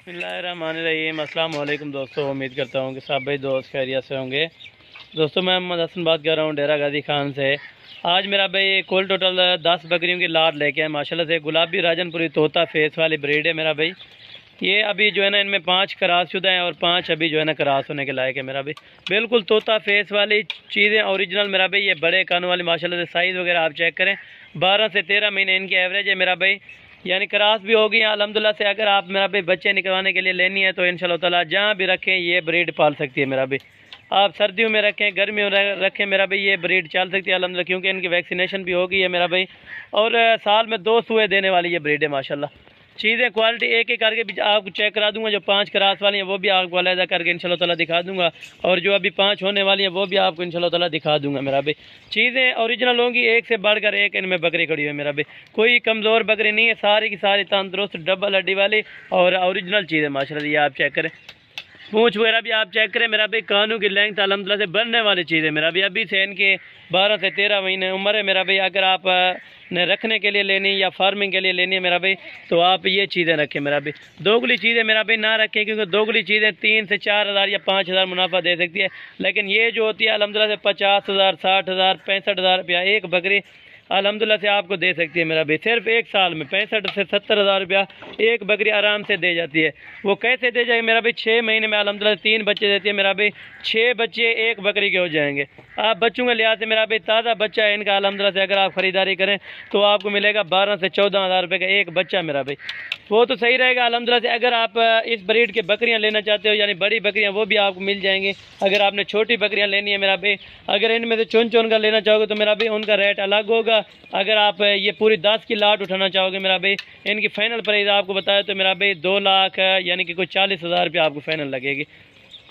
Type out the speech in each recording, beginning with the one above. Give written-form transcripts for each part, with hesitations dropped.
बिस्मिल्लाहिर्रहमानिर्रहीम। अस्सलाम वालेकुम दोस्तों, उम्मीद करता हूँ कि सब भाई दोस्त खैरियत से होंगे। दोस्तों मैं मोहम्मद हसन बात कर रहा हूँ डेरा गाजी खान से। आज मेरा भाई कुल टोटल 10 बकरियों की लाट लेके आए माशाल्लाह से। गुलाबी राजनपुरी तोता फेस वाली ब्रीड है मेरा भाई। ये अभी जो है ना इनमें 5 क्रॉस शुदा हैं और 5 अभी जो है ना क्रॉस होने के लायक है मेरा भाई। बिल्कुल तोता फेस वाली चीज़ें ओरिजिनल मेरा भाई। ये बड़े कानों वाली माशाल्लाह से साइज़ वगैरह आप चेक करें। 12 से 13 महीने इनकी एवरेज है मेरा भाई, यानी क्रॉस भी होगी अल्हम्दुलिल्लाह से। अगर आप मेरा भाई बच्चे निकलवाने के लिए लेनी है तो इंशाल्लाह ताला जहाँ भी रखें ये ब्रीड पाल सकती है मेरा भाई। आप सर्दियों में रखें, गर्मियों में रखें मेरा भाई, ये ब्रीड चल सकती है अल्हम्दुलिल्लाह, क्योंकि इनकी वैक्सीनेशन भी हो गई है मेरा भाई। और साल में 2 सुए देने वाली ये ब्रीड है माशाल्लाह। चीज़ें क्वालिटी एक एक करके भी आपको चेक करा दूंगा। जो 5 क्रॉस वाली हैं वो भी आपको अलहदा करके इंशाल्लाह ताला दिखा दूंगा, और जो अभी 5 होने वाली हैं वो भी आपको इंशाल्लाह ताला दिखा दूंगा मेरा भाई। चीज़ें ओरिजिनल होंगी, एक से बढ़कर एक इनमें बकरी खड़ी हुई है मेरा भाई। कोई कमज़ोर बकरी नहीं है, सारी की सारी तंदुरुस्त डबल हड्डी वाली और ओरिजिनल चीज़ है माशाल्लाह। ये आप चेक करें, पूँछ वगैरह भी आप चेक करें मेरा भाई। कानों की लेंथ अल्हम्दुलिल्लाह से बढ़ने वाली चीज़ है मेरा भाई। अभी से इनके 12 से 13 महीने उम्र है मेरा भाई। अगर आप ने रखने के लिए लेनी या फार्मिंग के लिए लेनी है मेरा भाई तो आप ये चीज़ें रखें मेरा भाई। दोगली चीज़ें मेरा भाई ना रखें, क्योंकि दोगली चीज़ें 3 से 4 हज़ार या 5 हज़ार मुनाफा दे सकती है। लेकिन ये जो होती है अल्हम्दुलिल्लाह से 50 हज़ार, 60 हज़ार, 65 हज़ार रुपया एक बकरी अल्हम्दुलिल्लाह से आपको दे सकती है मेरा भाई। सिर्फ एक साल में 65 से 70 हज़ार रुपया एक बकरी आराम से दे जाती है। वो कैसे दे जाएगी मेरा भाई? 6 महीने में अल्हम्दुलिल्लाह 3 बच्चे देती है मेरा भाई। 6 बच्चे एक बकरी के हो जाएंगे। आप बच्चों के लिहाज से मेरा भाई ताज़ा बच्चा है इनका अल्हम्दुलिल्लाह से। अगर आप ख़रीदारी करें तो आपको मिलेगा 12 से 14 हज़ार रुपये का एक बच्चा मेरा भाई। वो तो सही रहेगा अल्हम्दुलिल्लाह से। अगर आप इस ब्रीड के बकरियां लेना चाहते हो यानी बड़ी बकरियां, वो भी आपको मिल जाएंगी। अगर आपने छोटी बकरियां लेनी है मेरा भाई, अगर इनमें से चुन चुन कर लेना चाहोगे तो मेरा भाई उनका रेट अलग होगा। अगर आप ये पूरी 10 की लाट उठाना चाहोगे मेरा भाई, इनकी फ़ाइनल प्राइस आपको बताया तो मेरा भाई 2 लाख यानी कि कोई 40 हज़ार रुपये आपको फ़ाइनल लगेगी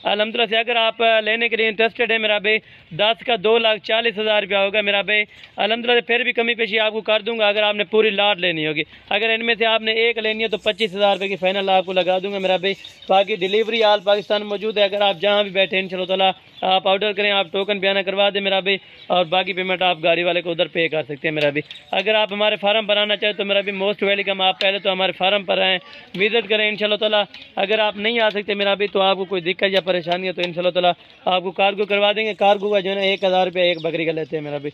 अल्हम्दुलिल्लाह से। अगर आप लेने के लिए इंटरेस्टेड है मेरा भाई, 10 का 2,40,000 रुपया होगा मेरा भाई अल्हम्दुलिल्लाह से। फिर भी कमी पेशी आपको कर दूंगा अगर आपने पूरी लाट लेनी होगी। अगर इनमें से आपने एक लेनी है तो 25 हज़ार रुपये की फ़ाइनल आपको लगा दूंगा मेरा भाई। बाकी डिलीवरी आल पाकिस्तान मौजूद है। अगर आप जहाँ भी बैठे इंशाल्लाह ताला आप ऑर्डर करें, आप टोकन बयाना करवा दें मेरा भाई, और बाकी पेमेंट आप गाड़ी वाले को उधर पे कर सकते हैं मेरा भाई। अगर आप हमारे फार्म बनाना चाहें तो मेरा भी मोस्ट वेलकम। आप पहले तो हमारे फार्म पर आएँ, विज़िट करें इंशाल्लाह ताला। अगर आप नहीं आ सकते मेरा भी तो आपको कोई दिक्कत या परेशानी है तो इंशाल्लाह ताला आपको कार्गो करवा देंगे। कार्गो का जो है ना 1,000 रुपया एक बकरी का लेते हैं मेरा भाई।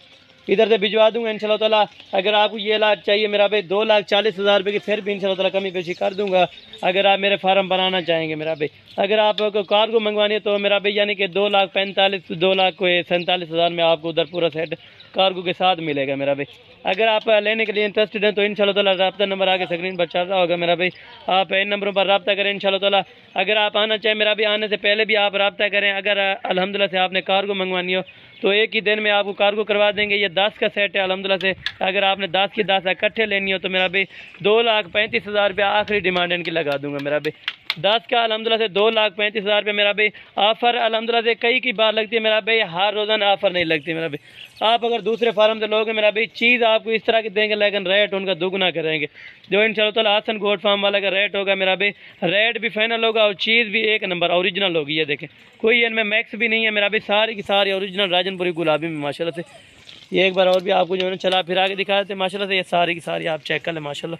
इधर से भिजवा दूंगा इंशाल्लाह ताला। अगर आपको ये लाट चाहिए मेरा भाई 2,40,000 रुपये की, फिर भी इंशाल्लाह ताला कमी पेशी कर दूंगा अगर आप मेरे फार्म बनाना चाहेंगे मेरा भाई। अगर आपको कार्गो मंगवानी है तो मेरा भाई यानी कि 2,45,000 2,47,000 में आपको उधर पूरा सेट कार्गो के साथ मिलेगा मेरा भाई। अगर आप लेने के लिए इंटरेस्टेड हैं तो इंशाल्लाह ताला रब्ता नंबर आगे स्क्रीन पर चल रहा होगा मेरा भाई। आप इन नंबरों पर रब्ता करें इंशाल्लाह ताला। अगर आप आना चाहें मेरा भी, आने से पहले भी आप रब्ता करें। अगर अल्हम्दुलिल्लाह से आपने कार्गो मंगवानी हो तो एक ही दिन में आपको कार्गो करवा देंगे। ये 10 का सेट है अल्हम्दुलिल्लाह से। अगर आपने 10 की 10 इकट्ठे लेनी हो तो मेरा भाई 2,35,000 रुपया आखिरी डिमांड इनकी लगा दूंगा मेरा भाई। 10 का अल्हम्दुलिल्लाह से 2,35,000 रुपये मेरा भाई। ऑफ़र अल्हम्दुलिल्लाह से कई की बार लगती है मेरा भाई, हर रोज़ाना ऑफ़र नहीं लगती मेरा भाई। आप अगर दूसरे फार्म से लोगे मेरा भाई, चीज़ आपको इस तरह की देंगे लेकिन रेट उनका दुगना करेंगे। जो इंशाल्लाह ताला हसन गोट फार्म वाला का रेट होगा मेरा भाई, रेट भी फाइनल होगा और चीज़ भी एक नंबर ओरिजिनल होगी। ये देखें, कोई इनमें मैक्स भी नहीं है मेरा भाई, सारी की सारी ओरिजिनल राजनपुरी गुलाबी में माशाल्लाह से। ये एक बार और भी आपको जो है ना चला फिर आगे दिखा देते हैं माशाल्लाह से। ये सारी की सारी आप चेक कर लें माशाल्लाह।